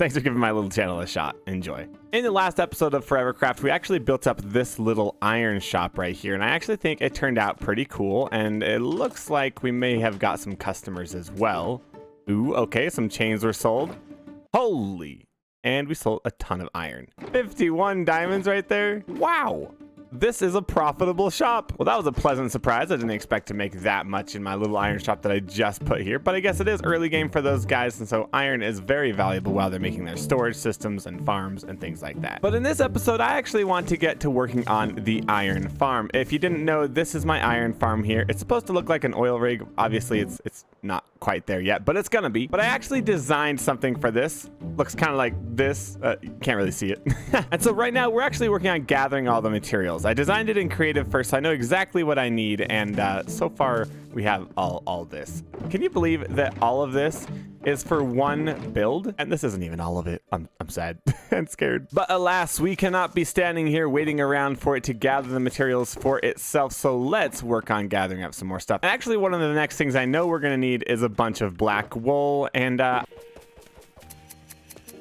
Thanks for giving my little channel a shot. Enjoy. In the last episode of ForeverCraft, we actually built up this little iron shop right here, and I actually think it turned out pretty cool, and it looks like we may have got some customers as well. Ooh, okay, some chains were sold. Holy! And we sold a ton of iron. 51 diamonds right there. Wow! This is a profitable shop. Well, that was a pleasant surprise. I didn't expect to make that much in my little iron shop that I just put here, but I guess it is early game for those guys, and so iron is very valuable while they're making their storage systems and farms and things like that. But in this episode, I actually want to get to working on the iron farm. If you didn't know, this is my iron farm here. It's supposed to look like an oil rig. Obviously, it's not quite there yet, but it's gonna be. But I actually designed something for this. Looks kind of like this. You can't really see it. And so right now, we're actually working on gathering all the materials. I designed it in creative first, so I know exactly what I need, and so far we have all this. Can you believe that all of this is for one build? And this isn't even all of it. I'm sad and scared. But alas, we cannot be standing here waiting around for it to gather the materials for itself, so let's work on gathering up some more stuff. And actually, one of the next things I know we're gonna need is a bunch of black wool, and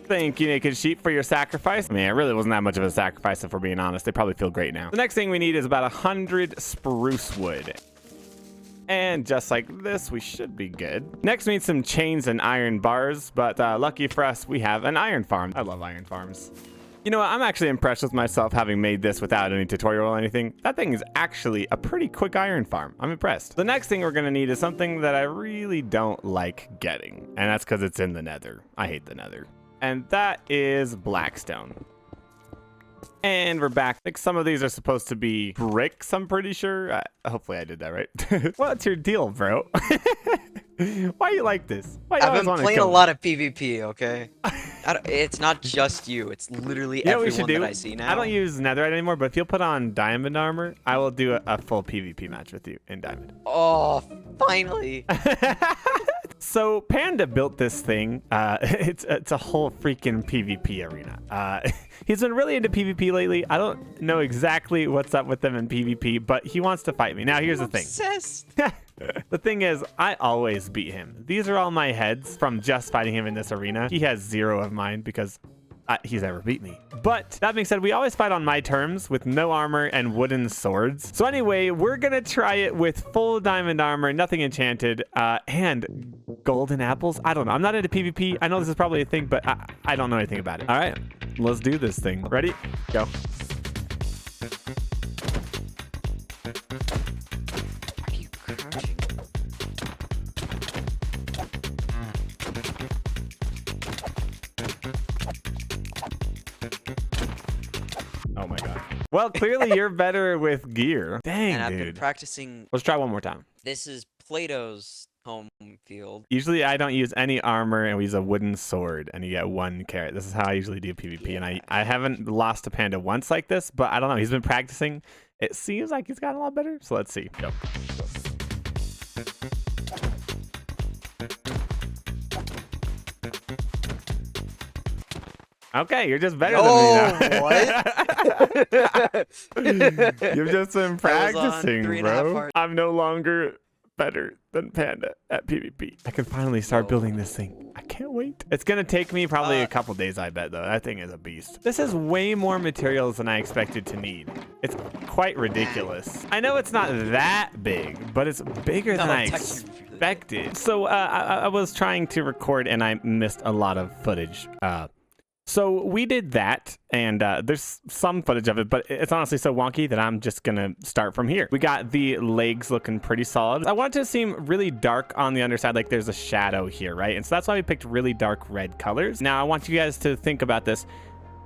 thank you, Naked Sheep, for your sacrifice. I mean, it really wasn't that much of a sacrifice, if we're being honest. They probably feel great now. The next thing we need is about 100 spruce wood. And just like this, we should be good. Next, we need some chains and iron bars, but lucky for us, we have an iron farm. I love iron farms. You know what? I'm actually impressed with myself having made this without any tutorial or anything. That thing is actually a pretty quick iron farm. I'm impressed. The next thing we're gonna need is something that I really don't like getting, and that's because it's in the nether. I hate the nether. And that is blackstone. And we're back. I think some of these are supposed to be bricks, I'm pretty sure. Hopefully I did that right. What's your deal, bro? Why you like this? Why you I've been playing a lot of PvP, okay? It's not just you. It's literally everyone that I see now. I don't use netherite anymore, but if you'll put on diamond armor, I will do a full PvP match with you in diamond. Oh, finally. So Panda built this thing. It's a whole freaking PvP arena. He's been really into PvP lately. I don't know exactly what's up with him in PvP, but he wants to fight me. Now, here's the thing. The thing is, I always beat him. These are all my heads from just fighting him in this arena. He has 0 of mine because he's never beat me. But that being said, we always fight on my terms with no armor and wooden swords. So anyway, we're gonna try it with full diamond armor, nothing enchanted, and golden apples. I don't know. I'm not into PvP. I know this is probably a thing, but I don't know anything about it. All right, let's do this thing. Ready? Go. Oh my god. Well, clearly you're better with gear. Dang, and I've dude. been practicing. Let's try one more time. This is Plato's home field. Usually I don't use any armor, and we use a wooden sword, and you get 1 carrot. This is how I usually do PvP, and I haven't lost to Panda once like this, but I don't know. He's been practicing. It seems like he's gotten a lot better, so let's see. Go. Okay, you're just better than me now. What? You've just been practicing, bro. Hearts. I'm no longer better than Panda at PvP. I can finally start building this thing. I can't wait. It's gonna take me probably a couple days, I bet, though. That thing is a beast. This has way more materials than I expected to need. It's quite ridiculous. I know it's not that big, but it's bigger than I expected. So I was trying to record, and I missed a lot of footage. So we did that, and there's some footage of it, but it's honestly so wonky that I'm just gonna start from here. We got the legs looking pretty solid. I want it to seem really dark on the underside, like there's a shadow here, right? And so that's why we picked really dark red colors. Now I want you guys to think about this.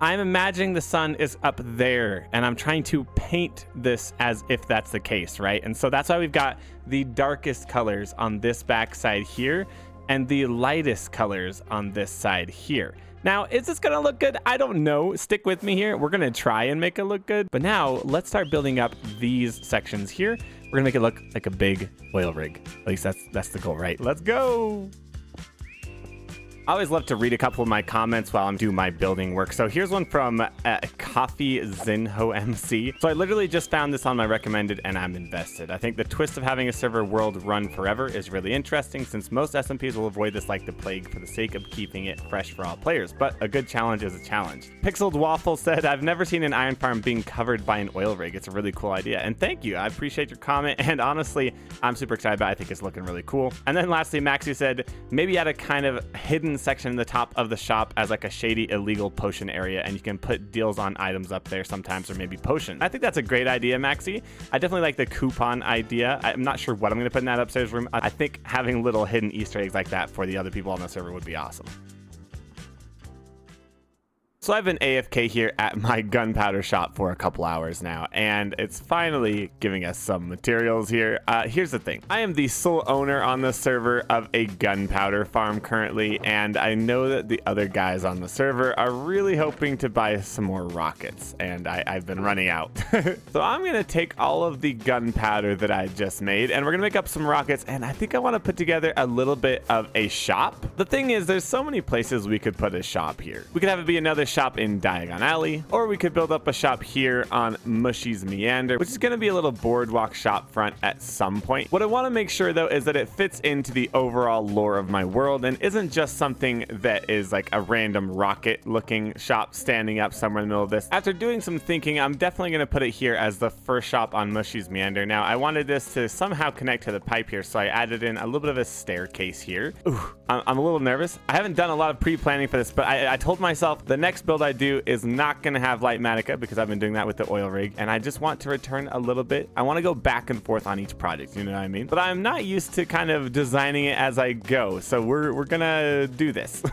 I'm imagining the sun is up there, and I'm trying to paint this as if that's the case, right? And so that's why we've got the darkest colors on this back side here, and the lightest colors on this side here. Now, is this gonna look good? I don't know. Stick with me here. We're gonna try and make it look good. But now, let's start building up these sections here. We're gonna make it look like a big oil rig. At least that's the goal, right? Let's go. I always love to read a couple of my comments while I'm doing my building work. So here's one from Coffee Zinho MC. So I literally just found this on my recommended and I'm invested. I think the twist of having a server world run forever is really interesting since most SMPs will avoid this like the plague for the sake of keeping it fresh for all players. But a good challenge is a challenge. Pixeled Waffle said, I've never seen an iron farm being covered by an oil rig. It's a really cool idea. And thank you. I appreciate your comment. And honestly, I'm super excited about it. I think it's looking really cool. And then lastly, Maxi said, maybe add a kind of hidden section in the top of the shop as like a shady illegal potion area, and you can put deals on items up there sometimes, or maybe potions. I think that's a great idea, Maxi. I definitely like the coupon idea. I'm not sure what I'm going to put in that upstairs room. I think having little hidden Easter eggs like that for the other people on the server would be awesome. So I've been AFK here at my gunpowder shop for a couple hours now, and it's finally giving us some materials here. Here's the thing. I am the sole owner on the server of a gunpowder farm currently, and I know that the other guys on the server are really hoping to buy some more rockets, and I've been running out. So I'm going to take all of the gunpowder that I just made, and we're going to make up some rockets, and I think I want to put together a little bit of a shop. The thing is, there's so many places we could put a shop here. We could have it be another shop in Diagon Alley, or we could build up a shop here on Mushy's Meander, which is going to be a little boardwalk shop front at some point. What I want to make sure though is that it fits into the overall lore of my world and isn't just something that is like a random rocket looking shop standing up somewhere in the middle of this. After doing some thinking, I'm definitely going to put it here as the first shop on Mushy's Meander. Now I wanted this to somehow connect to the pipe here, so I added in a little bit of a staircase here. Ooh, I'm a little nervous. I haven't done a lot of pre-planning for this, but I told myself the next build I do is not going to have Lightmatica because I've been doing that with the oil rig, and I just want to return a little bit. I want to go back and forth on each project, you know what I mean? But I'm not used to kind of designing it as I go, so we're gonna do this.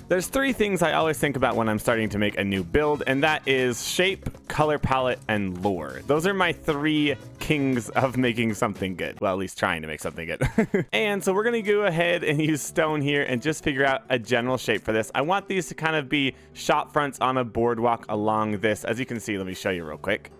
There's three things I always think about when I'm starting to make a new build, and that is shape, color palette, and lore. Those are my three kings of making something good. Well, at least trying to make something good. And so we're gonna go ahead and use stone here and just figure out a general shape for this. I want these to kind of be shop fronts on a boardwalk along this. As you can see, let me show you real quick.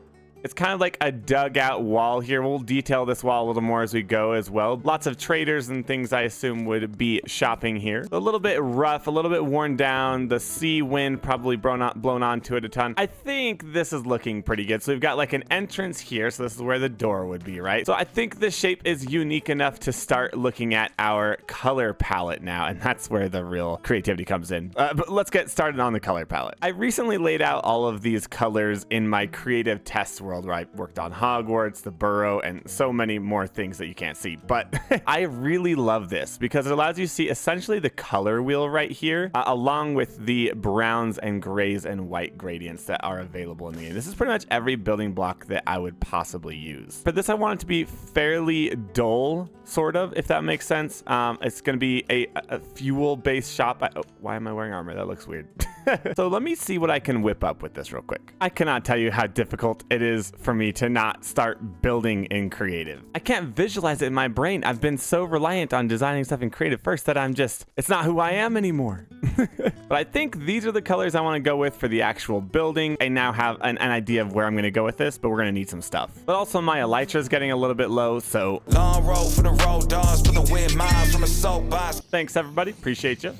It's kind of like a dugout wall here. We'll detail this wall a little more as we go as well. Lots of traders and things I assume would be shopping here. A little bit rough, a little bit worn down. The sea wind probably blown onto it a ton. I think this is looking pretty good. So we've got like an entrance here. So this is where the door would be, right? So I think this shape is unique enough to start looking at our color palette now. And that's where the real creativity comes in. But let's get started on the color palette. I recently laid out all of these colors in my creative test world, where I worked on Hogwarts, the Burrow, and so many more things that you can't see. But I really love this because it allows you to see essentially the color wheel right here, along with the browns and grays and white gradients that are available in the game. This is pretty much every building block that I would possibly use. For this, I want it to be fairly dull, sort of, if that makes sense. It's going to be a fuel-based shop. Why am I wearing armor? That looks weird. So let me see what I can whip up with this real quick. I cannot tell you how difficult it is for me to not start building in creative. I can't visualize it in my brain. I've been so reliant on designing stuff in creative first that it's not who I am anymore. But I think these are the colors I want to go with for the actual building. I now have an idea of where I'm going to go with this, but we're going to need some stuff. But also my elytra is getting a little bit low, so long road for the road dogs, for the wind miles from a soapbox. Thanks everybody, appreciate you.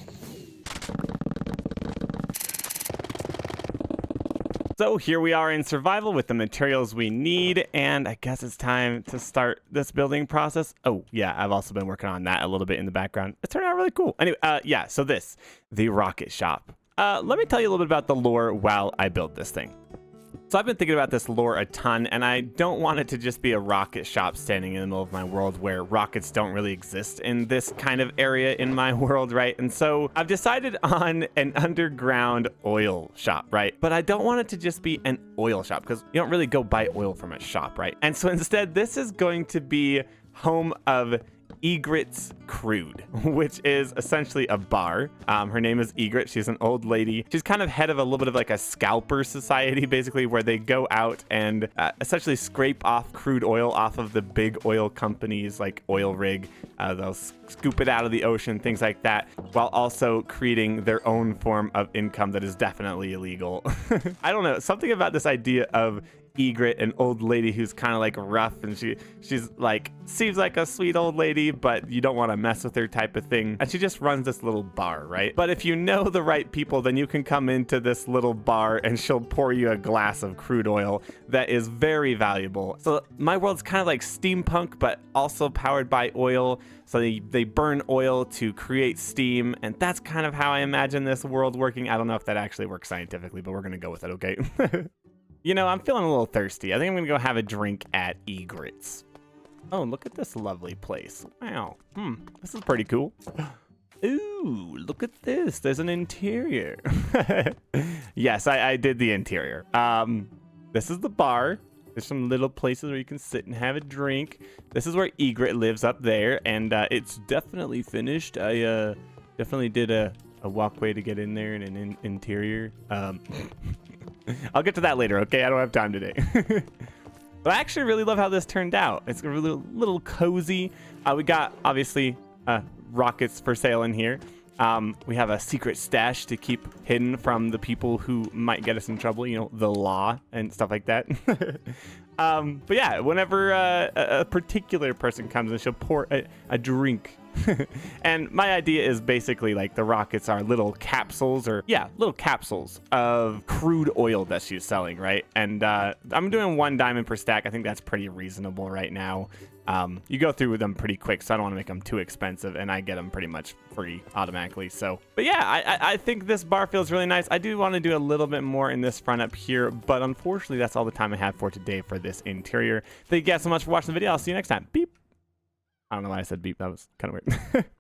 So here we are in survival with the materials we need, and I guess it's time to start this building process. Oh yeah, I've also been working on that a little bit in the background. It turned out really cool. Anyway, yeah, so the rocket shop. Let me tell you a little bit about the lore while I build this thing. So I've been thinking about this lore a ton, and I don't want it to just be a rocket shop standing in the middle of my world where rockets don't really exist in this kind of area in my world, right? And so I've decided on an underground oil shop, right? But I don't want it to just be an oil shop because you don't really go buy oil from a shop, right? And so instead, this is going to be home of Egrets Crude, which is essentially a bar. Her name is Egret. She's an old lady. She's kind of head of a little bit of like a scalper society, basically, where they go out and essentially scrape off crude oil off of the big oil companies like oil rig. They'll scoop it out of the ocean, things like that, while also creating their own form of income that is definitely illegal. I don't know, something about this idea of Egret, an old lady who's kind of like rough, and she's like seems like a sweet old lady, but you don't want to mess with her type of thing. And she just runs this little bar, right? But if you know the right people, then you can come into this little bar and she'll pour you a glass of crude oil that is very valuable. So my world's kind of like steampunk, but also powered by oil. So they burn oil to create steam, and that's kind of how I imagine this world working. I don't know if that actually works scientifically, but we're gonna go with it, okay? You know, I'm feeling a little thirsty. I think I'm gonna go have a drink at Egrets. Oh, look at this lovely place. Wow. This is pretty cool. Ooh, look at this. There's an interior. Yes, I did the interior. This is the bar. There's some little places where you can sit and have a drink. This is where Egret lives up there, and it's definitely finished. I definitely did a walkway to get in there and an interior. I'll get to that later, okay? I don't have time today. But I actually really love how this turned out. It's a little cozy. We got, obviously, rockets for sale in here. We have a secret stash to keep hidden from the people who might get us in trouble, you know, the law and stuff like that. But yeah, whenever a particular person comes and she'll pour a drink. And my idea is basically like the rockets are little capsules little capsules of crude oil that she's selling, right? And I'm doing 1 diamond per stack. I think that's pretty reasonable right now. You go through with them pretty quick, so I don't want to make them too expensive, and I get them pretty much free automatically. So, but yeah, I think this bar feels really nice. I do want to do a little bit more in this front up here, but unfortunately, that's all the time I have for today for this interior. Thank you guys so much for watching the video. I'll see you next time. Beep. I don't know why I said beep. That was kind of weird.